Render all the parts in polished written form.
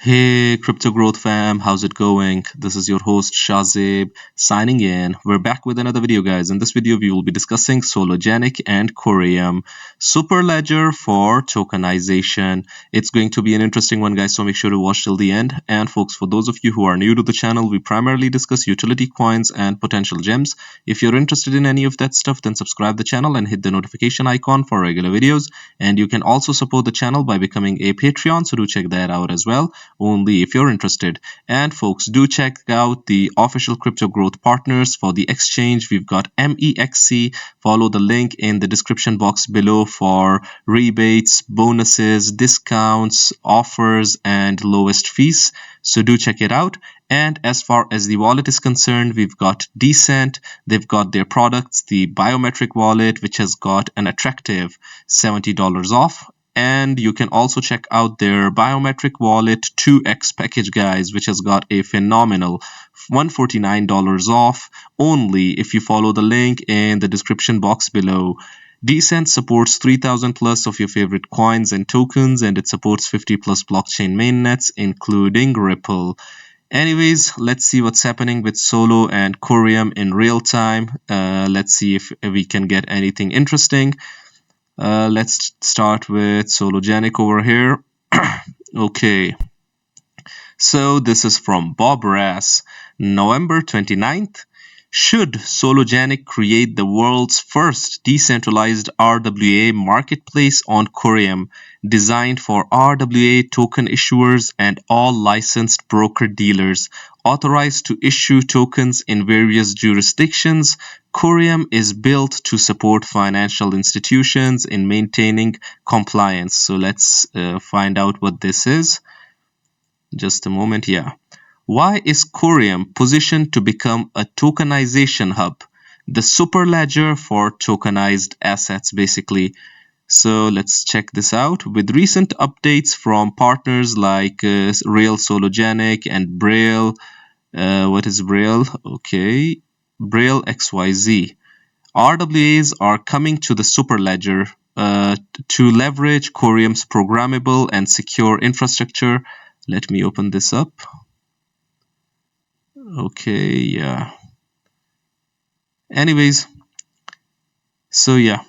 Hey, Crypto Growth fam, how's it going? This is your host Shazib signing in. We're back with another video, guys. In this video, we will be discussing Sologenic and COREUM, Superledger for tokenization. It's going to be an interesting one, guys, so make sure to watch till the end. And folks, for those of you who are new to the channel, we primarily discuss utility coins and potential gems. If you're interested in any of that stuff, then subscribe the channel and hit the notification icon for regular videos. And you can also support the channel by becoming a Patreon, so do check that out as well, only if you're interested. And folks, do check out the official Crypto Growth partners for the exchange. We've got MEXC. Follow the link in the description box below for rebates, bonuses, discounts, offers, and lowest fees. So do check it out. And as far as the wallet is concerned, we've got Decent. They've got their products, the biometric wallet, which has got an attractive $70 off. And you can also check out their biometric wallet 2x package, guys, which has got a phenomenal $149 off only if you follow the link in the description box below. Decent supports 3000 plus of your favorite coins and tokens, and it supports 50 plus blockchain mainnets, including Ripple. Anyways, let's see what's happening with Solo and COREUM in real time. Let's see if we can get anything interesting. Let's start with Sologenic over here. Okay, so this is from Bob Rass, November 29th. Should Sologenic create the world's first decentralized RWA marketplace on COREUM, designed for RWA token issuers and all licensed broker-dealers authorized to issue tokens in various jurisdictions? COREUM is built to support financial institutions in maintaining compliance. So let's find out what this is. Just a moment here. Why is COREUM positioned to become a tokenization hub? The Superledger for tokenized assets, basically. So let's check this out. With recent updates from partners like Real Sologenic and Braille. What is Braille? Okay, Braille XYZ. RWAs are coming to the Superledger to leverage COREUM's programmable and secure infrastructure. Let me open this up. Okay, yeah. Anyways, so yeah,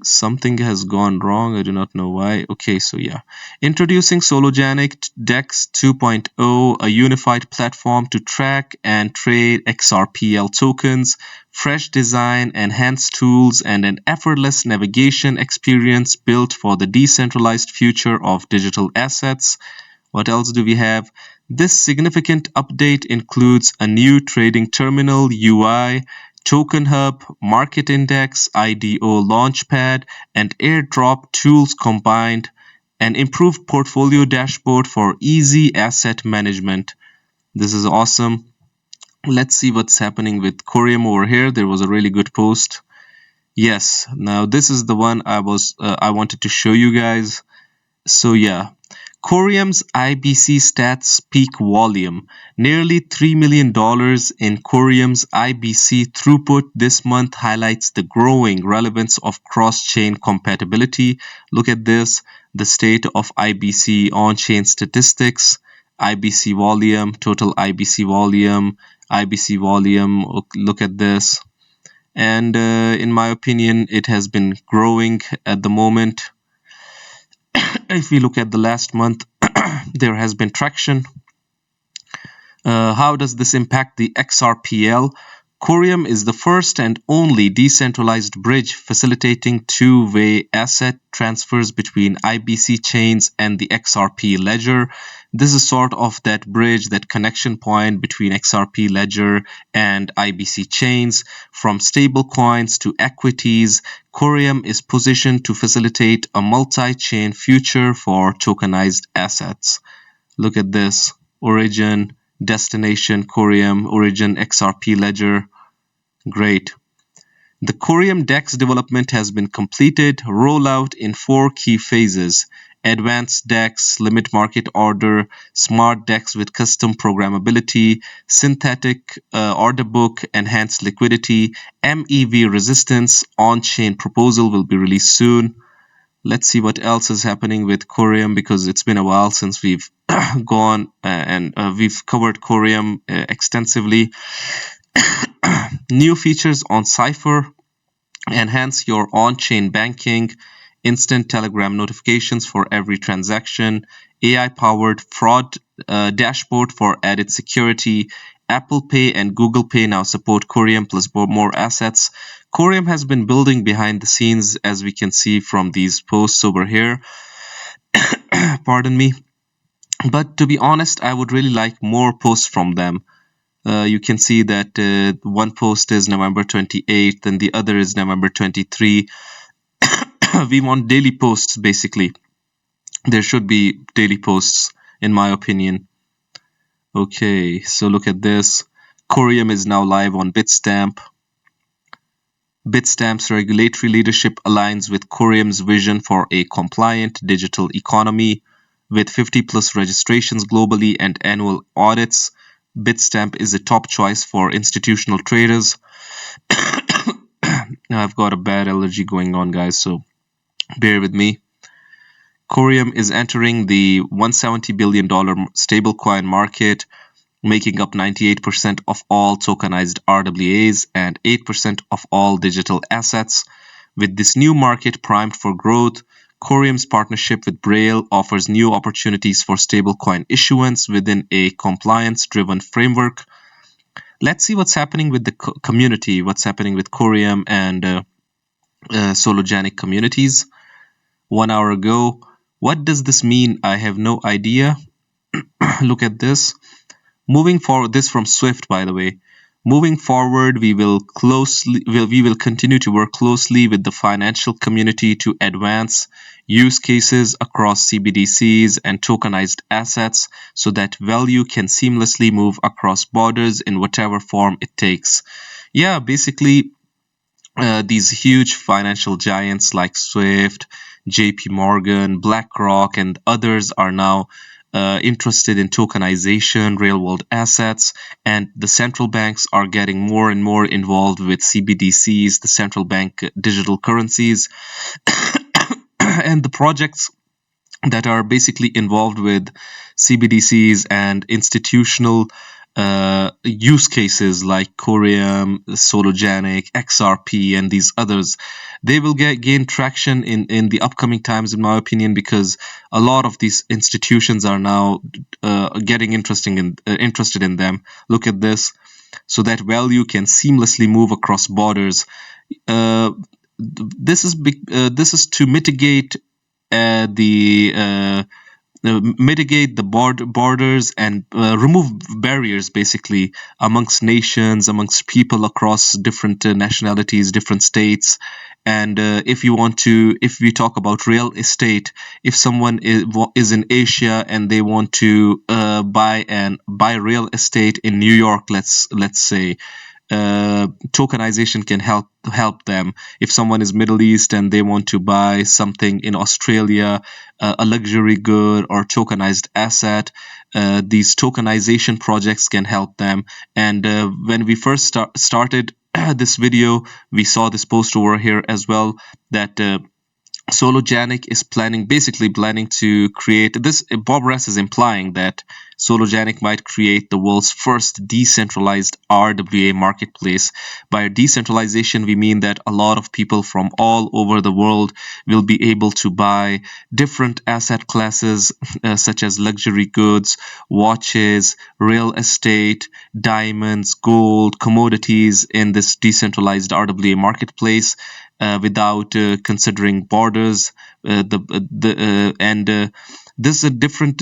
something has gone wrong. I do not know why. Okay, so yeah. Introducing Sologenic DEX 2.0, a unified platform to track and trade XRPL tokens, fresh design, enhanced tools, and an effortless navigation experience built for the decentralized future of digital assets. What else do we have? This significant update includes a new trading terminal UI, token hub, market index, IDO launchpad, and airdrop tools combined, an improved portfolio dashboard for easy asset management. This is awesome. Let's see what's happening with COREUM over here. There was a really good post. Yes, now this is the one I wanted to show you guys. So yeah. COREUM's IBC stats peak volume. Nearly $3 million in COREUM's IBC throughput this month highlights the growing relevance of cross-chain compatibility. Look at this, the state of IBC on-chain statistics, IBC volume, total IBC volume, look at this. And in my opinion, it has been growing at the moment. If we look at the last month, there has been traction. How does this impact the XRPL? COREUM is the first and only decentralized bridge facilitating two-way asset transfers between IBC chains and the XRP ledger. This is sort of that bridge, that connection point between XRP ledger and IBC chains. From stablecoins to equities, COREUM is positioned to facilitate a multi-chain future for tokenized assets. Look at this. Origin, destination, COREUM, origin, XRP ledger. Great. The COREUM DEX development has been completed, rollout in 4 key phases: advanced DEX, limit market order, smart DEX with custom programmability, synthetic order book, enhanced liquidity, MEV resistance, on-chain proposal will be released soon. Let's see what else is happening with COREUM, because it's been a while since we've gone and we've covered COREUM extensively. New features on Cypher enhance your on-chain banking, instant Telegram notifications for every transaction, AI-powered fraud dashboard for added security. Apple Pay and Google Pay now support COREUM plus more assets. COREUM has been building behind the scenes, as we can see from these posts over here. Pardon me. But to be honest, I would really like more posts from them. You can see that one post is November 28th and the other is November 23. We want daily posts, basically. There should be daily posts, in my opinion. Okay, so look at this. COREUM is now live on Bitstamp. Bitstamp's regulatory leadership aligns with COREUM's vision for a compliant digital economy. With 50+ registrations globally and annual audits, Bitstamp is a top choice for institutional traders. I've got a bad allergy going on, guys, so bear with me. COREUM is entering the $170 billion stablecoin market, making up 98% of all tokenized RWAs and 8% of all digital assets. With this new market primed for growth, COREUM's partnership with Braille offers new opportunities for stablecoin issuance within a compliance-driven framework. Let's see what's happening with the community, what's happening with COREUM and Sologenic communities. 1 hour ago. What does this mean? I have no idea. Look at this. Moving forward, this from Swift, by the way. Moving forward, we will continue to work closely with the financial community to advance use cases across CBDCs and tokenized assets so that value can seamlessly move across borders in whatever form it takes. Yeah, basically, these huge financial giants like Swift, JP Morgan, BlackRock, and others are now interested in tokenization, real-world assets, and the central banks are getting more and more involved with CBDCs, the central bank digital currencies, and the projects that are basically involved with CBDCs and institutional use cases like COREUM, Sologenic, XRP, and these others. They will gain traction in the upcoming times, in my opinion, because a lot of these institutions are now getting interested in them. Look at this. So that value can seamlessly move across borders. This is to mitigate the borders and remove barriers, basically, amongst nations, amongst people across different nationalities, different states. And if we talk about real estate, if someone is in Asia and they want to buy real estate in New York, let's say, tokenization can help them. If someone is Middle East and they want to buy something in Australia, a luxury good or tokenized asset, these tokenization projects can help them. And when we first started this video, we saw this post over here as well, that Sologenic is basically planning to create this. Bob Ress is implying that Sologenic might create the world's first decentralized RWA marketplace. By decentralization, we mean that a lot of people from all over the world will be able to buy different asset classes such as luxury goods, watches, real estate, diamonds, gold, commodities in this decentralized RWA marketplace. Without considering borders, this is a different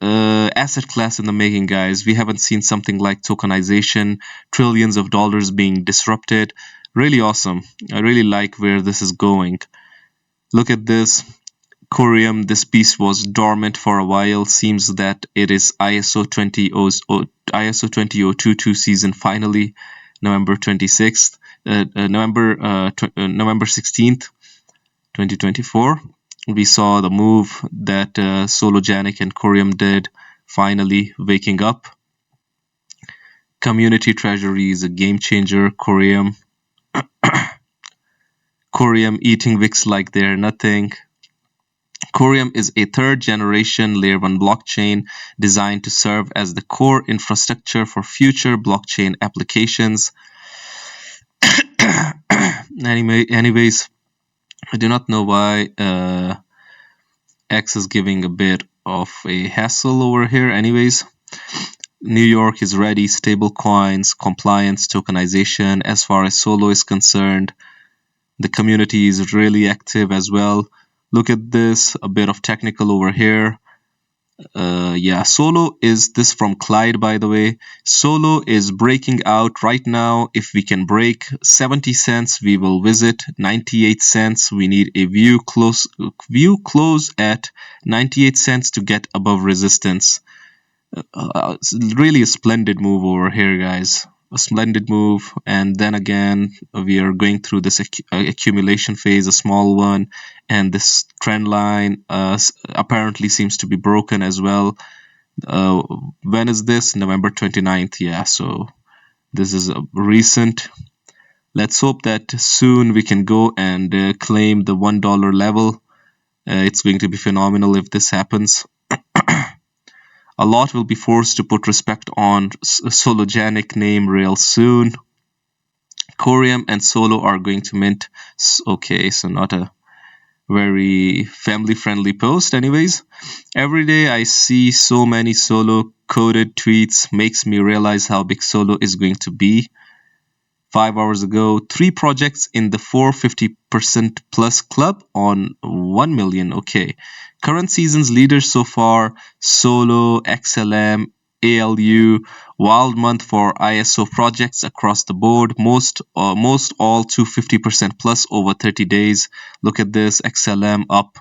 asset class in the making, guys. We haven't seen something like tokenization, trillions of dollars being disrupted. Really awesome. I really like where this is going. Look at this. COREUM, this piece was dormant for a while. Seems that it is ISO 20022 season finally, November 26th. November 16th, 2024, we saw the move that Sologenic and COREUM did, finally waking up. Community Treasury is a game changer. COREUM eating VIX like they're nothing. COREUM is a third-generation Layer 1 blockchain designed to serve as the core infrastructure for future blockchain applications. Anyways, I do not know why X is giving a bit of a hassle over here. Anyways, New York is ready, stable coins, compliance, tokenization. As far as Solo is concerned, the community is really active as well. Look at this, a bit of technical over here. Yeah, Solo is this from Clyde, by the way. Solo is breaking out right now. If we can break 70 cents, we will visit 98 cents. We need a view close at 98 cents to get above resistance. Really a splendid move over here, guys. A splendid move. And then again, we are going through this accumulation phase, a small one, and this trend line apparently seems to be broken as well. When is this? November 29th. Yeah, so this is recent. Let's hope that soon we can go and claim the $1 level. It's going to be phenomenal if this happens. A lot will be forced to put respect on Sologenic name real soon. COREUM and Solo are going to mint. Okay, so not a very family-friendly post. Anyways, every day I see so many Solo coded tweets, makes me realize how big Solo is going to be. 5 hours ago, 3 projects in the 450% plus club on 1 million. Okay. Current season's leaders so far: Solo, XLM, ALU. Wild month for ISO projects across the board. Most all 250% plus over 30 days. Look at this: XLM up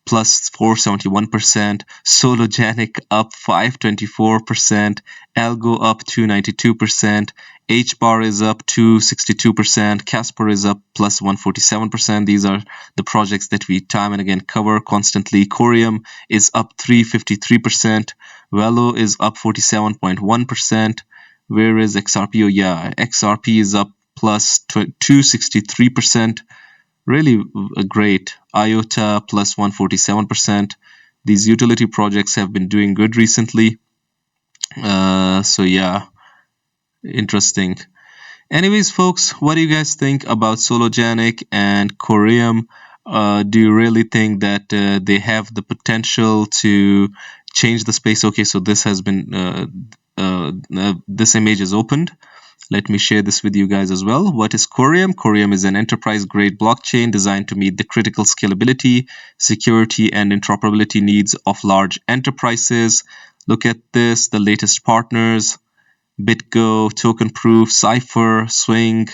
plus 471%, Sologenic up 524%, ALGO up 292%, HBAR is up 262%, Casper is up plus 147%. These are the projects that we time and again cover constantly. COREUM is up 353%, VELO is up 47.1%. Where is XRP? Yeah, XRP is up plus 263%. Really great. IOTA plus 147%. These utility projects have been doing good recently. So yeah, interesting. Anyways, folks, what do you guys think about Sologenic and COREUM? Do you really think that they have the potential to change the space? Okay, so this has been this image is opened. Let me share this with you guys as well. What is COREUM? COREUM is an enterprise-grade blockchain designed to meet the critical scalability, security, and interoperability needs of large enterprises. Look at this, the latest partners: BitGo, TokenProof, Cypher, Swing.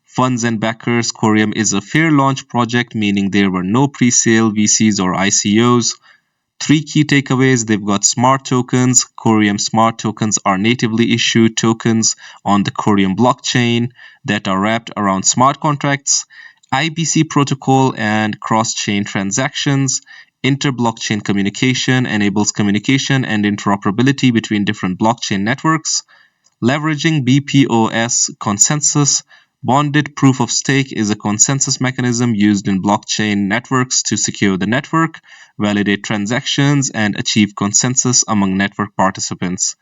Funds and backers: COREUM is a fair launch project, meaning there were no pre-sale VCs or ICOs. 3 key takeaways: they've got smart tokens. COREUM smart tokens are natively issued tokens on the COREUM blockchain that are wrapped around smart contracts, IBC protocol and cross-chain transactions. Inter-blockchain communication enables communication and interoperability between different blockchain networks. Leveraging BPOS consensus. Bonded proof of stake is a consensus mechanism used in blockchain networks to secure the network, validate transactions, and achieve consensus among network participants.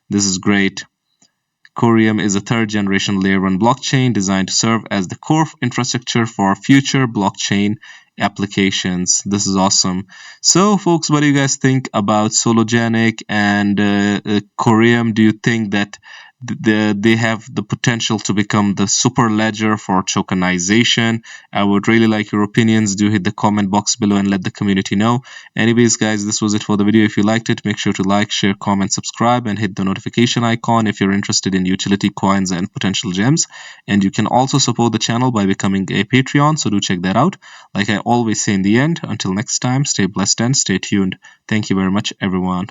This is great. COREUM is a third-generation Layer 1 blockchain designed to serve as the core infrastructure for future blockchain applications. This is awesome. So, folks, what do you guys think about Sologenic and COREUM? Do you think that they have the potential to become the Superledger for tokenization? I would really like your opinions. Do hit the comment box below and let the community know. Anyways, guys, this was it for the video. If you liked it, make sure to like, share, comment, subscribe, and hit the notification icon if you're interested in utility coins and potential gems. And you can also support the channel by becoming a Patreon, so do check that out. Like I always say in the end, until next time, stay blessed and stay tuned. Thank you very much, everyone.